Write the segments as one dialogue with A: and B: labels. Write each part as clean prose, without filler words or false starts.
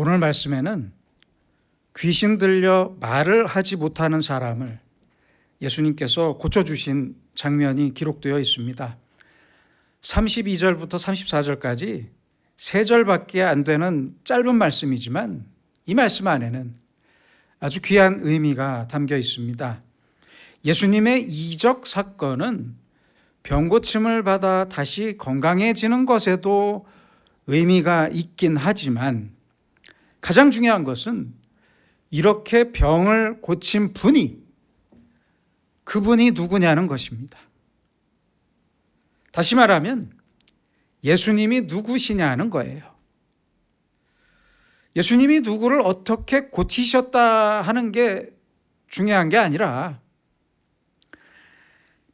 A: 오늘 말씀에는 귀신 들려 말을 하지 못하는 사람을 예수님께서 고쳐주신 장면이 기록되어 있습니다. 32절부터 34절까지 3절밖에 안 되는 짧은 말씀이지만 이 말씀 안에는 아주 귀한 의미가 담겨 있습니다. 예수님의 이적 사건은 병고침을 받아 다시 건강해지는 것에도 의미가 있긴 하지만 가장 중요한 것은 이렇게 병을 고친 그분이 누구냐는 것입니다. 다시 말하면 예수님이 누구시냐는 거예요. 예수님이 누구를 어떻게 고치셨다 하는 게 중요한 게 아니라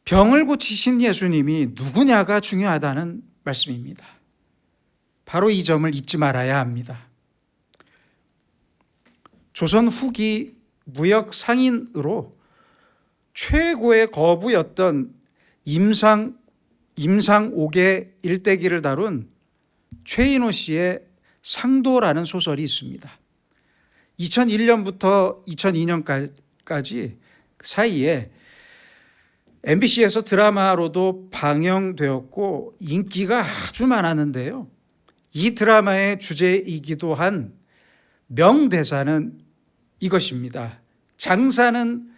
A: 병을 고치신 예수님이 누구냐가 중요하다는 말씀입니다. 바로 이 점을 잊지 말아야 합니다. 조선 후기 무역 상인으로 최고의 거부였던 임상옥의 일대기를 다룬 최인호 씨의 상도라는 소설이 있습니다. 2001년부터 2002년까지 사이에 MBC에서 드라마로도 방영되었고 인기가 아주 많았는데요. 이 드라마의 주제이기도 한 명대사는 이것입니다. 장사는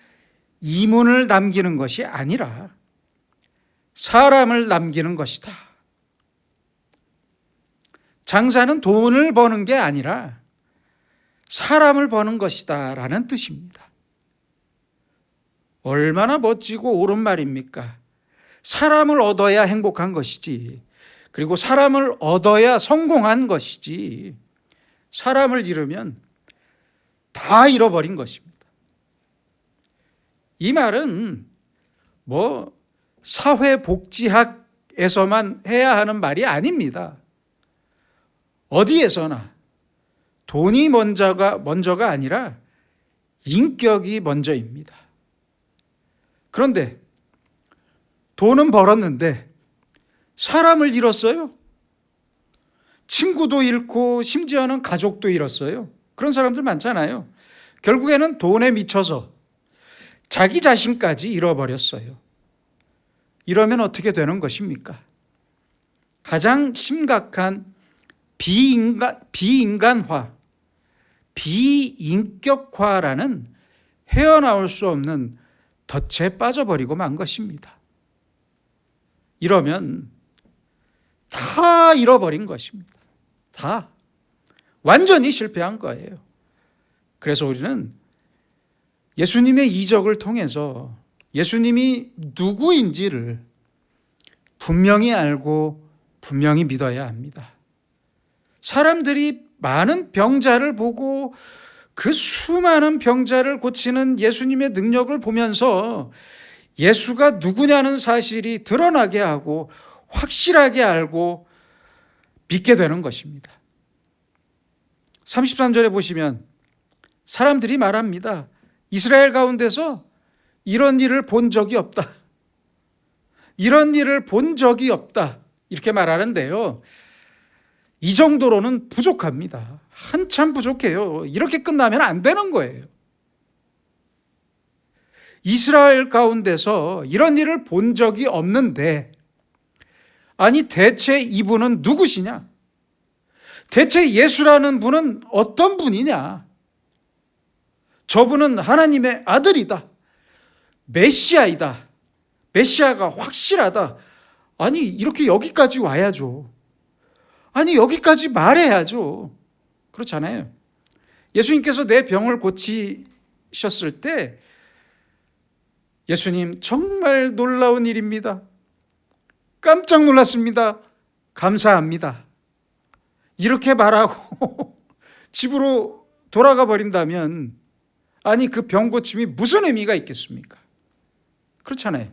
A: 이문을 남기는 것이 아니라 사람을 남기는 것이다. 장사는 돈을 버는 게 아니라 사람을 버는 것이다 라는 뜻입니다. 얼마나 멋지고 옳은 말입니까? 사람을 얻어야 행복한 것이지, 그리고 사람을 얻어야 성공한 것이지, 사람을 잃으면 다 잃어버린 것입니다. 이 말은 사회복지학에서만 해야 하는 말이 아닙니다. 어디에서나 돈이 먼저가 아니라 인격이 먼저입니다. 그런데 돈은 벌었는데 사람을 잃었어요. 친구도 잃고 심지어는 가족도 잃었어요. 그런 사람들 많잖아요. 결국에는 돈에 미쳐서 자기 자신까지 잃어버렸어요. 이러면 어떻게 되는 것입니까? 가장 심각한 비인간화, 비인격화라는 헤어나올 수 없는 덫에 빠져버리고 만 것입니다. 이러면 다 잃어버린 것입니다. 다 완전히 실패한 거예요. 그래서 우리는 예수님의 이적을 통해서 예수님이 누구인지를 분명히 알고 분명히 믿어야 합니다. 사람들이 많은 병자를 보고 그 수많은 병자를 고치는 예수님의 능력을 보면서 예수가 누구냐는 사실이 드러나게 하고 확실하게 알고 믿게 되는 것입니다. 33절에 보시면 사람들이 말합니다. 이스라엘 가운데서 이런 일을 본 적이 없다. 이런 일을 본 적이 없다. 이렇게 말하는데요. 이 정도로는 부족합니다. 한참 부족해요. 이렇게 끝나면 안 되는 거예요. 이스라엘 가운데서 이런 일을 본 적이 없는데, 아니 대체 이분은 누구시냐? 대체 예수라는 분은 어떤 분이냐? 저분은 하나님의 아들이다. 메시아이다. 메시아가 확실하다. 아니 이렇게 여기까지 와야죠. 아니 여기까지 말해야죠. 그렇잖아요. 예수님께서 내 병을 고치셨을 때 예수님 정말 놀라운 일입니다. 깜짝 놀랐습니다. 감사합니다. 이렇게 말하고 집으로 돌아가 버린다면 아니 그 병 고침이 무슨 의미가 있겠습니까? 그렇잖아요.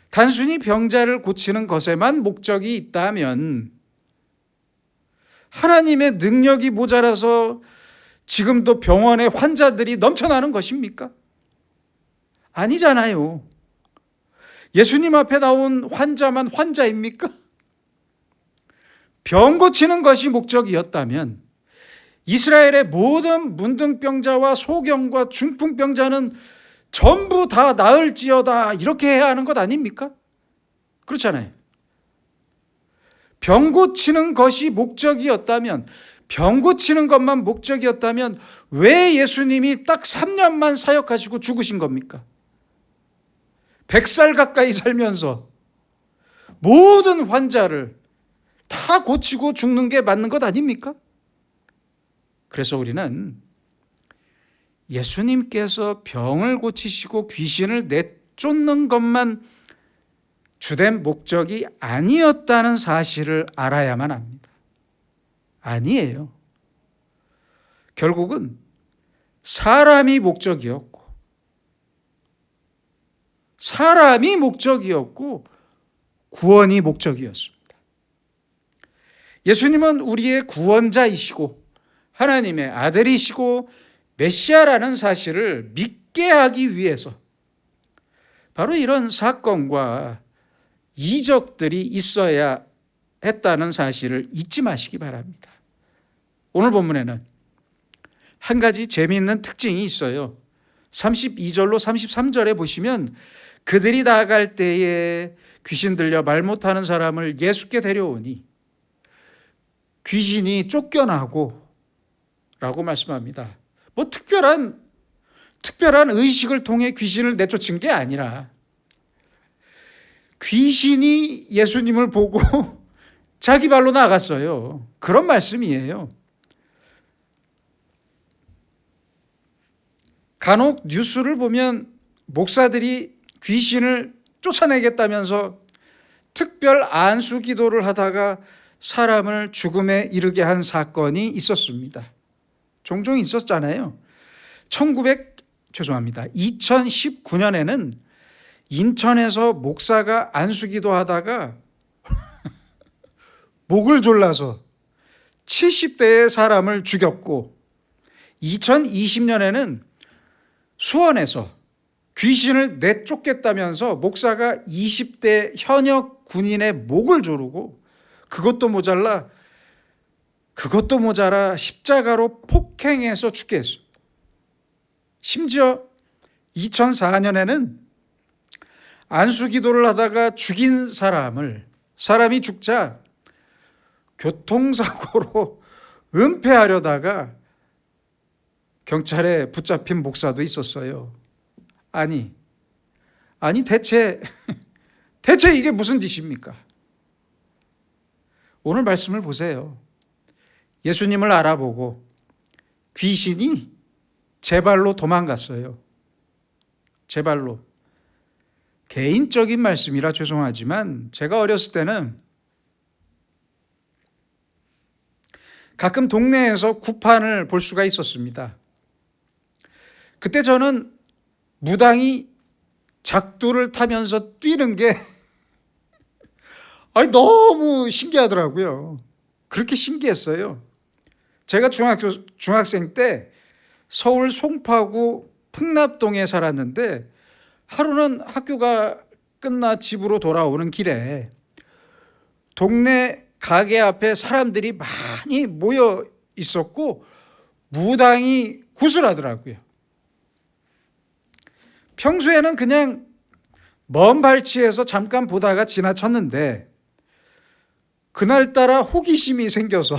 A: 단순히 병자를 고치는 것에만 목적이 있다면 하나님의 능력이 모자라서 지금도 병원에 환자들이 넘쳐나는 것입니까? 아니잖아요. 예수님 앞에 나온 환자만 환자입니까? 병 고치는 것이 목적이었다면 이스라엘의 모든 문둥병자와 소경과 중풍병자는 전부 다 나을지어다 이렇게 해야 하는 것 아닙니까? 그렇잖아요. 병 고치는 것이 목적이었다면, 병 고치는 것만 목적이었다면 왜 예수님이 딱 3년만 사역하시고 죽으신 겁니까? 100살 가까이 살면서 모든 환자를 다 고치고 죽는 게 맞는 것 아닙니까? 그래서 우리는 예수님께서 병을 고치시고 귀신을 내쫓는 것만 주된 목적이 아니었다는 사실을 알아야만 합니다. 아니에요. 결국은 사람이 목적이었고 구원이 목적이었습니다. 예수님은 우리의 구원자이시고 하나님의 아들이시고 메시아라는 사실을 믿게 하기 위해서 바로 이런 사건과 이적들이 있어야 했다는 사실을 잊지 마시기 바랍니다. 오늘 본문에는 한 가지 재미있는 특징이 있어요. 32절로 33절에 보시면 그들이 나아갈 때에 귀신 들려 말 못하는 사람을 예수께 데려오니 귀신이 쫓겨나고 라고 말씀합니다. 뭐 특별한 의식을 통해 귀신을 내쫓은 게 아니라 귀신이 예수님을 보고 자기 발로 나갔어요. 그런 말씀이에요. 간혹 뉴스를 보면 목사들이 귀신을 쫓아내겠다면서 특별 안수 기도를 하다가 사람을 죽음에 이르게 한 사건이 있었습니다. 종종 있었잖아요. 2019년에는 인천에서 목사가 안수기도 하다가 목을 졸라서 70대의 사람을 죽였고, 2020년에는 수원에서 귀신을 내쫓겠다면서 목사가 20대 현역 군인의 목을 조르고 그것도 모자라 십자가로 폭행해서 죽게 했습니다. 심지어 2004년에는 안수기도를 하다가 죽인 사람이 죽자 교통사고로 은폐하려다가 경찰에 붙잡힌 목사도 있었어요. 아니 대체 이게 무슨 짓입니까? 오늘 말씀을 보세요. 예수님을 알아보고 귀신이 제 발로 도망갔어요. 제 발로. 개인적인 말씀이라 죄송하지만 제가 어렸을 때는 가끔 동네에서 구판을 볼 수가 있었습니다. 그때 저는 무당이 작두를 타면서 뛰는 게 너무 신기하더라고요. 그렇게 신기했어요. 제가 중학생 때 서울 송파구 풍납동에 살았는데 하루는 학교가 끝나 집으로 돌아오는 길에 동네 가게 앞에 사람들이 많이 모여 있었고 무당이 구슬하더라고요. 평소에는 그냥 먼 발치에서 잠깐 보다가 지나쳤는데 그날따라 호기심이 생겨서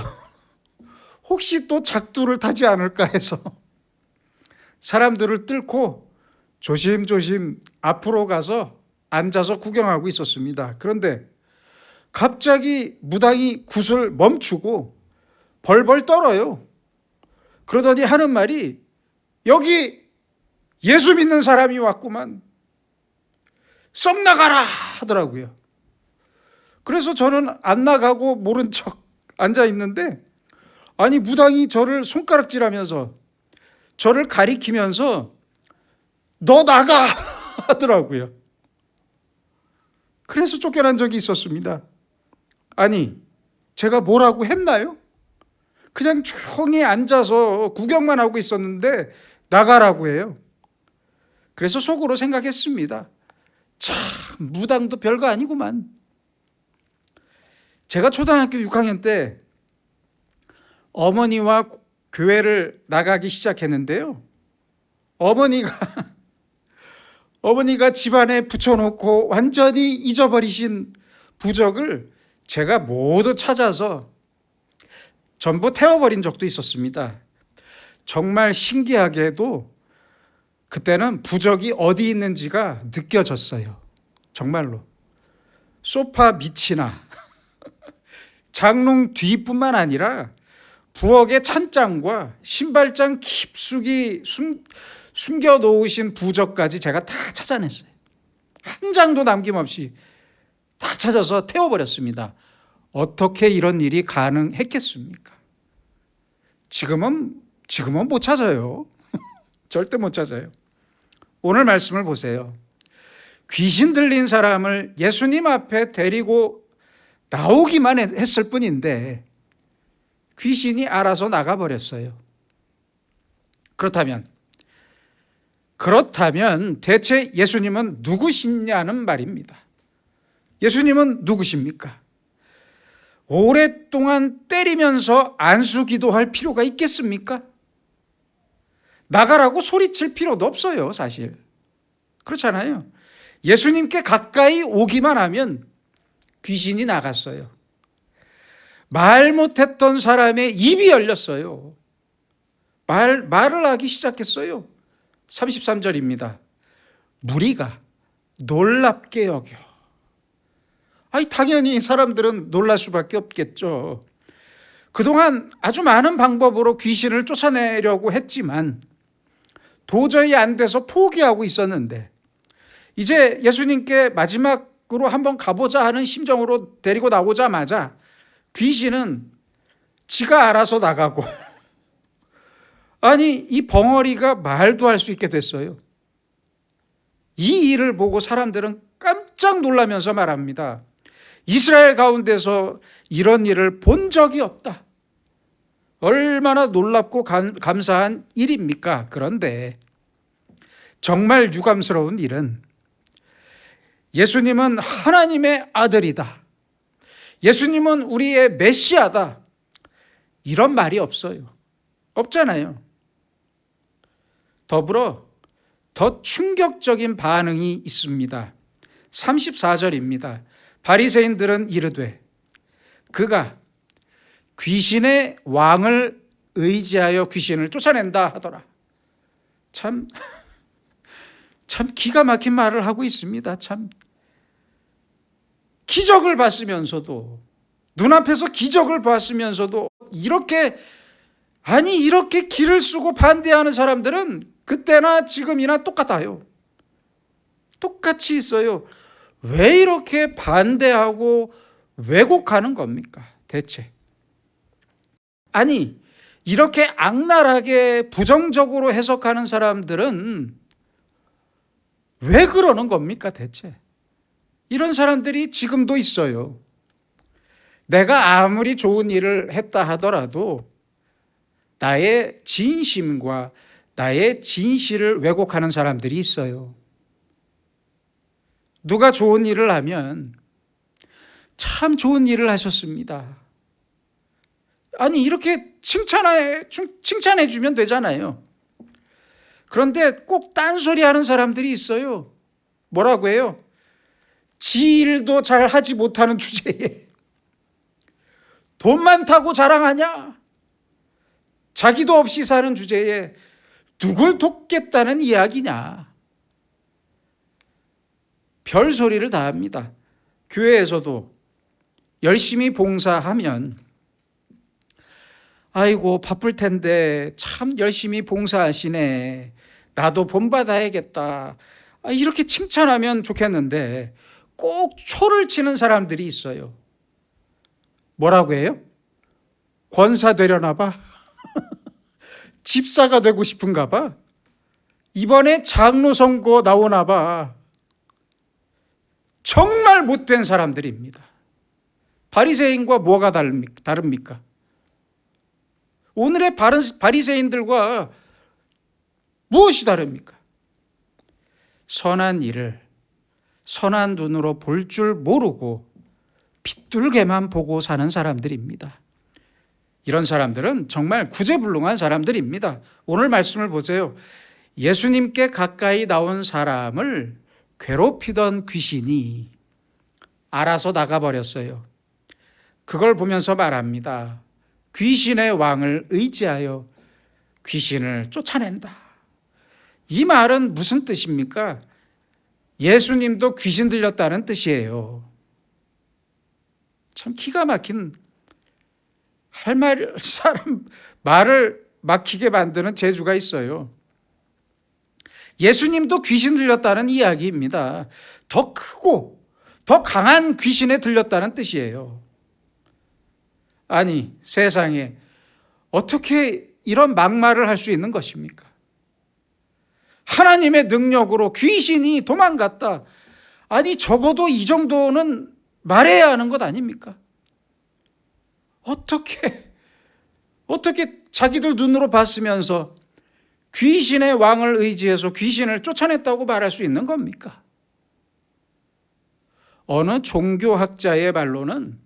A: 혹시 또 작두를 타지 않을까 해서 사람들을 뚫고 조심조심 앞으로 가서 앉아서 구경하고 있었습니다. 그런데 갑자기 무당이 굿을 멈추고 벌벌 떨어요. 그러더니 하는 말이 여기 예수 믿는 사람이 왔구만. 썩 나가라 하더라고요. 그래서 저는 안 나가고 모른 척 앉아 있는데 아니 무당이 저를 손가락질하면서 저를 가리키면서 너 나가 하더라고요. 그래서 쫓겨난 적이 있었습니다. 아니 제가 뭐라고 했나요? 그냥 조용히 앉아서 구경만 하고 있었는데 나가라고 해요. 그래서 속으로 생각했습니다. 참 무당도 별거 아니구만. 제가 초등학교 6학년 때 어머니와 교회를 나가기 시작했는데요. 어머니가 집안에 붙여놓고 완전히 잊어버리신 부적을 제가 모두 찾아서 전부 태워버린 적도 있었습니다. 정말 신기하게도 그때는 부적이 어디 있는지가 느껴졌어요. 정말로. 소파 밑이나 장롱 뒤뿐만 아니라 부엌의 찬장과 신발장 깊숙이 숨겨 놓으신 부적까지 제가 다 찾아냈어요. 한 장도 남김없이 다 찾아서 태워버렸습니다. 어떻게 이런 일이 가능했겠습니까? 지금은 못 찾아요. 절대 못 찾아요. 오늘 말씀을 보세요. 귀신 들린 사람을 예수님 앞에 데리고 나오기만 했을 뿐인데 귀신이 알아서 나가버렸어요. 그렇다면 대체 예수님은 누구시냐는 말입니다. 예수님은 누구십니까? 오랫동안 때리면서 안수기도할 필요가 있겠습니까? 나가라고 소리칠 필요도 없어요, 사실. 그렇잖아요. 예수님께 가까이 오기만 하면 귀신이 나갔어요. 말 못했던 사람의 입이 열렸어요. 말을 하기 시작했어요. 33절입니다. 무리가 놀랍게 여겨. 당연히 사람들은 놀랄 수밖에 없겠죠. 그동안 아주 많은 방법으로 귀신을 쫓아내려고 했지만 도저히 안 돼서 포기하고 있었는데 이제 예수님께 마지막으로 한번 가보자 하는 심정으로 데리고 나오자마자 귀신은 지가 알아서 나가고 이 벙어리가 말도 할 수 있게 됐어요. 이 일을 보고 사람들은 깜짝 놀라면서 말합니다. 이스라엘 가운데서 이런 일을 본 적이 없다. 얼마나 놀랍고 감사한 일입니까? 그런데 정말 유감스러운 일은 예수님은 하나님의 아들이다. 예수님은 우리의 메시아다. 이런 말이 없어요. 없잖아요. 더불어 더 충격적인 반응이 있습니다. 34절입니다. 바리새인들은 이르되 그가 귀신의 왕을 의지하여 귀신을 쫓아낸다 하더라. 참 기가 막힌 말을 하고 있습니다. 참 기적을 봤으면서도 눈앞에서 기적을 봤으면서도 이렇게 길을 쓰고 반대하는 사람들은 그때나 지금이나 똑같아요. 똑같이 있어요. 왜 이렇게 반대하고 왜곡하는 겁니까? 대체. 이렇게 악랄하게 부정적으로 해석하는 사람들은 왜 그러는 겁니까? 대체. 이런 사람들이 지금도 있어요. 내가 아무리 좋은 일을 했다 하더라도 나의 진심과 나의 진실을 왜곡하는 사람들이 있어요. 누가 좋은 일을 하면 참 좋은 일을 하셨습니다. 이렇게 칭찬해 주면 되잖아요. 그런데 꼭 딴소리 하는 사람들이 있어요. 뭐라고 해요? 지 일도 잘 하지 못하는 주제에 돈 많다고 자랑하냐? 자기도 없이 사는 주제에 누굴 돕겠다는 이야기냐? 별소리를 다 합니다. 교회에서도 열심히 봉사하면 아이고 바쁠 텐데 참 열심히 봉사하시네. 나도 본받아야겠다. 이렇게 칭찬하면 좋겠는데 꼭 초를 치는 사람들이 있어요. 뭐라고 해요? 권사 되려나 봐. 집사가 되고 싶은가 봐. 이번에 장로 선거 나오나 봐. 정말 못된 사람들입니다. 바리새인과 뭐가 다릅니까? 오늘의 바리새인들과 무엇이 다릅니까? 선한 일을 선한 눈으로 볼 줄 모르고 빗둘게만 보고 사는 사람들입니다. 이런 사람들은 정말 구제불능한 사람들입니다. 오늘 말씀을 보세요. 예수님께 가까이 나온 사람을 괴롭히던 귀신이 알아서 나가버렸어요. 그걸 보면서 말합니다. 귀신의 왕을 의지하여 귀신을 쫓아낸다. 이 말은 무슨 뜻입니까? 예수님도 귀신 들렸다는 뜻이에요. 참 기가 막힌 사람 말을 막히게 만드는 재주가 있어요. 예수님도 귀신 들렸다는 이야기입니다. 더 크고 더 강한 귀신에 들렸다는 뜻이에요. 아니, 세상에 어떻게 이런 막말을 할 수 있는 것입니까? 하나님의 능력으로 귀신이 도망갔다. 아니, 적어도 이 정도는 말해야 하는 것 아닙니까? 어떻게 자기들 눈으로 봤으면서 귀신의 왕을 의지해서 귀신을 쫓아냈다고 말할 수 있는 겁니까? 어느 종교학자의 말로는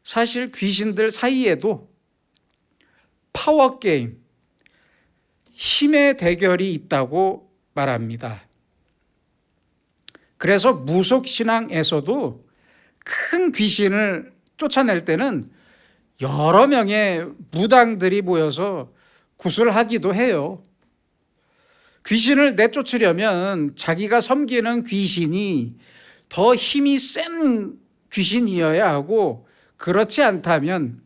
A: 사실 귀신들 사이에도 파워게임, 힘의 대결이 있다고 말합니다. 그래서 무속신앙에서도 큰 귀신을 쫓아낼 때는 여러 명의 무당들이 모여서 구슬하기도 해요. 귀신을 내쫓으려면 자기가 섬기는 귀신이 더 힘이 센 귀신이어야 하고, 그렇지 않다면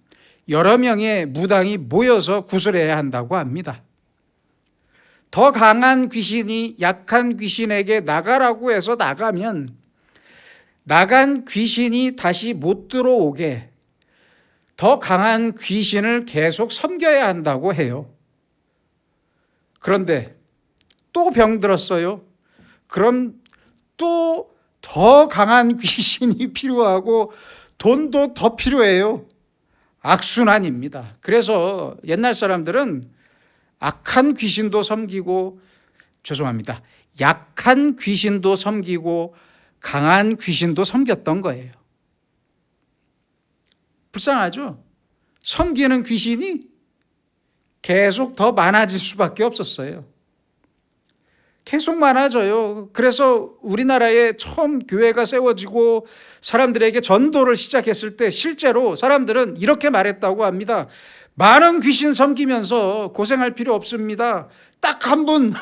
A: 여러 명의 무당이 모여서 구슬해야 한다고 합니다. 더 강한 귀신이 약한 귀신에게 나가라고 해서 나가면 나간 귀신이 다시 못 들어오게 더 강한 귀신을 계속 섬겨야 한다고 해요. 그런데 또 병들었어요. 그럼 또 더 강한 귀신이 필요하고 돈도 더 필요해요. 악순환입니다. 그래서 옛날 사람들은 악한 귀신도 섬기고, 약한 귀신도 섬기고 강한 귀신도 섬겼던 거예요. 불쌍하죠? 섬기는 귀신이 계속 더 많아질 수밖에 없었어요. 계속 많아져요. 그래서 우리나라에 처음 교회가 세워지고 사람들에게 전도를 시작했을 때 실제로 사람들은 이렇게 말했다고 합니다. 많은 귀신 섬기면서 고생할 필요 없습니다. 딱 한 분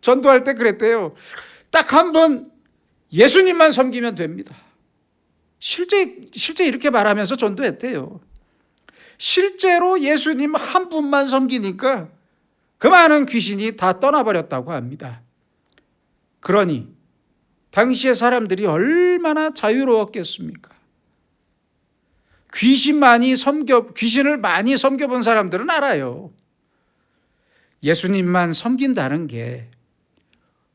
A: 전도할 때 그랬대요. 딱 한 분 예수님만 섬기면 됩니다. 실제 이렇게 말하면서 전도했대요. 실제로 예수님 한 분만 섬기니까 그 많은 귀신이 다 떠나버렸다고 합니다. 그러니 당시의 사람들이 얼마나 자유로웠겠습니까? 귀신을 많이 섬겨본 사람들은 알아요. 예수님만 섬긴다는 게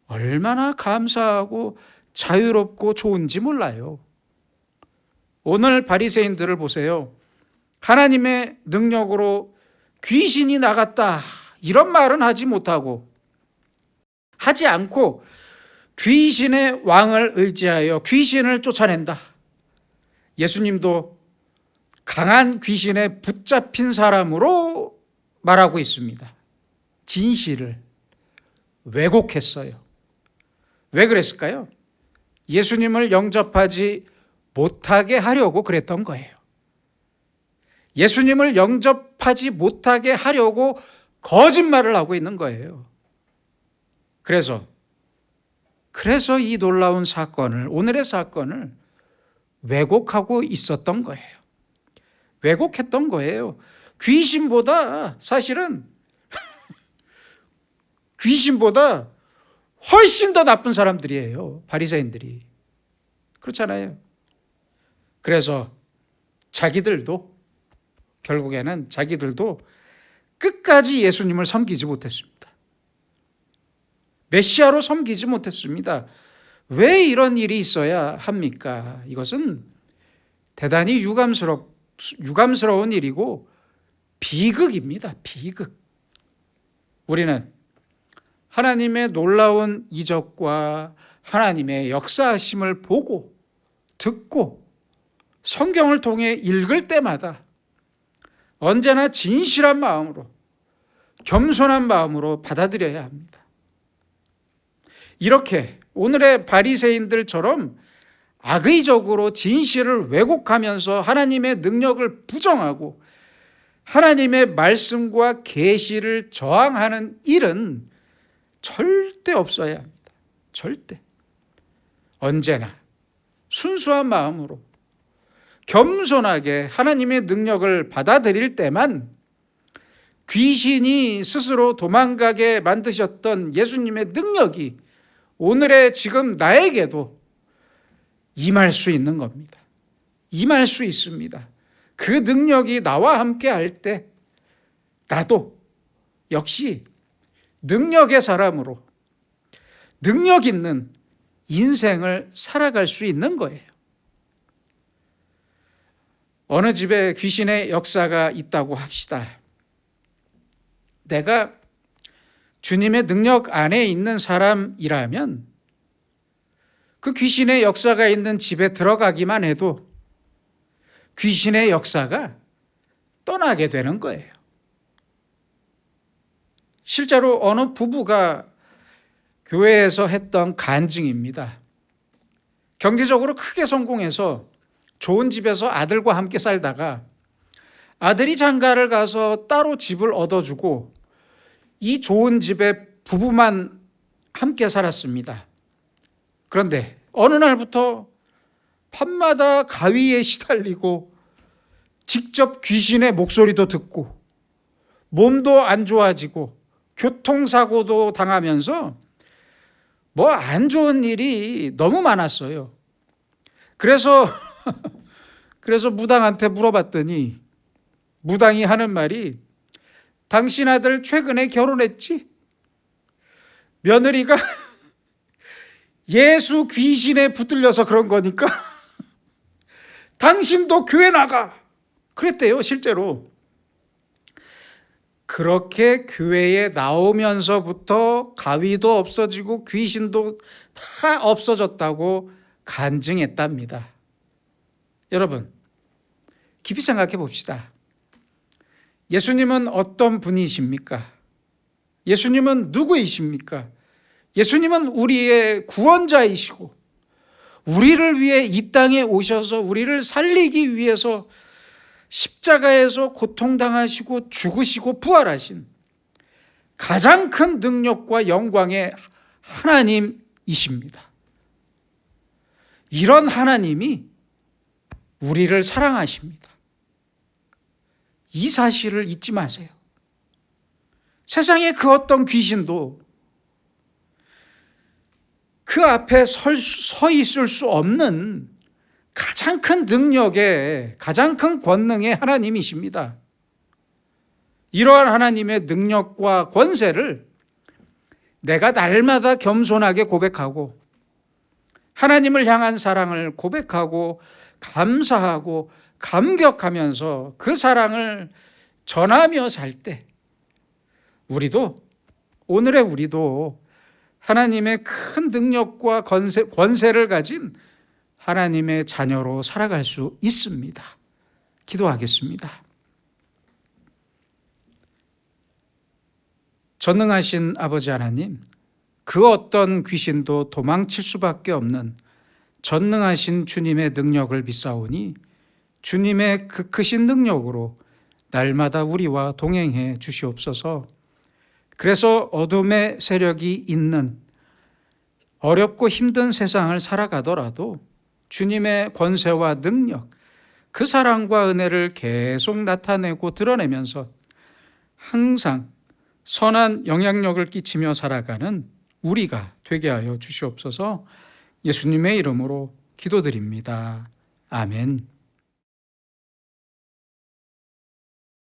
A: 얼마나 감사하고 자유롭고 좋은지 몰라요. 오늘 바리새인들을 보세요. 하나님의 능력으로 귀신이 나갔다, 이런 말은 하지 않고 귀신의 왕을 의지하여 귀신을 쫓아낸다. 예수님도 강한 귀신에 붙잡힌 사람으로 말하고 있습니다. 진실을 왜곡했어요. 왜 그랬을까요? 예수님을 영접하지 못하게 하려고 그랬던 거예요. 예수님을 영접하지 못하게 하려고 거짓말을 하고 있는 거예요. 그래서 이 놀라운 사건을, 오늘의 사건을 왜곡하고 있었던 거예요. 왜곡했던 거예요. 사실은 귀신보다 훨씬 더 나쁜 사람들이에요. 바리새인들이. 그렇잖아요. 그래서 결국에는 자기들도 끝까지 예수님을 섬기지 못했습니다. 메시아로 섬기지 못했습니다. 왜 이런 일이 있어야 합니까? 이것은 대단히 유감스러운 일이고 비극입니다. 비극. 우리는 하나님의 놀라운 이적과 하나님의 역사하심을 보고 듣고 성경을 통해 읽을 때마다 언제나 진실한 마음으로, 겸손한 마음으로 받아들여야 합니다. 이렇게 오늘의 바리새인들처럼 악의적으로 진실을 왜곡하면서 하나님의 능력을 부정하고 하나님의 말씀과 계시를 저항하는 일은 절대 없어야 합니다. 절대. 언제나 순수한 마음으로 겸손하게 하나님의 능력을 받아들일 때만 귀신이 스스로 도망가게 만드셨던 예수님의 능력이 오늘의 지금 나에게도 임할 수 있는 겁니다. 임할 수 있습니다. 그 능력이 나와 함께 할 때 나도 역시 능력의 사람으로 능력 있는 인생을 살아갈 수 있는 거예요. 어느 집에 귀신의 역사가 있다고 합시다. 내가 주님의 능력 안에 있는 사람이라면 그 귀신의 역사가 있는 집에 들어가기만 해도 귀신의 역사가 떠나게 되는 거예요. 실제로 어느 부부가 교회에서 했던 간증입니다. 경제적으로 크게 성공해서 좋은 집에서 아들과 함께 살다가 아들이 장가를 가서 따로 집을 얻어주고 이 좋은 집에 부부만 함께 살았습니다. 그런데 어느 날부터 밤마다 가위에 시달리고 직접 귀신의 목소리도 듣고 몸도 안 좋아지고 교통사고도 당하면서 뭐 안 좋은 일이 너무 많았어요. 그래서 무당한테 물어봤더니 무당이 하는 말이 당신 아들 최근에 결혼했지? 며느리가 예수 귀신에 붙들려서 그런 거니까 당신도 교회 나가. 그랬대요, 실제로. 그렇게 교회에 나오면서부터 가위도 없어지고 귀신도 다 없어졌다고 간증했답니다. 여러분, 깊이 생각해 봅시다. 예수님은 어떤 분이십니까? 예수님은 누구이십니까? 예수님은 우리의 구원자이시고 우리를 위해 이 땅에 오셔서 우리를 살리기 위해서 십자가에서 고통당하시고 죽으시고 부활하신 가장 큰 능력과 영광의 하나님이십니다. 이런 하나님이 우리를 사랑하십니다. 이 사실을 잊지 마세요. 세상의 그 어떤 귀신도 그 앞에 서 있을 수 없는 가장 큰 능력의, 가장 큰 권능의 하나님이십니다. 이러한 하나님의 능력과 권세를 내가 날마다 겸손하게 고백하고 하나님을 향한 사랑을 고백하고 감사하고 감격하면서 그 사랑을 전하며 살 때 오늘의 우리도 하나님의 큰 능력과 권세를 가진 하나님의 자녀로 살아갈 수 있습니다. 기도하겠습니다. 전능하신 아버지 하나님, 그 어떤 귀신도 도망칠 수밖에 없는 전능하신 주님의 능력을 믿사오니 주님의 그 크신 능력으로 날마다 우리와 동행해 주시옵소서. 그래서 어둠의 세력이 있는 어렵고 힘든 세상을 살아가더라도 주님의 권세와 능력, 그 사랑과 은혜를 계속 나타내고 드러내면서 항상 선한 영향력을 끼치며 살아가는 우리가 되게 하여 주시옵소서. 예수님의 이름으로 기도드립니다. 아멘.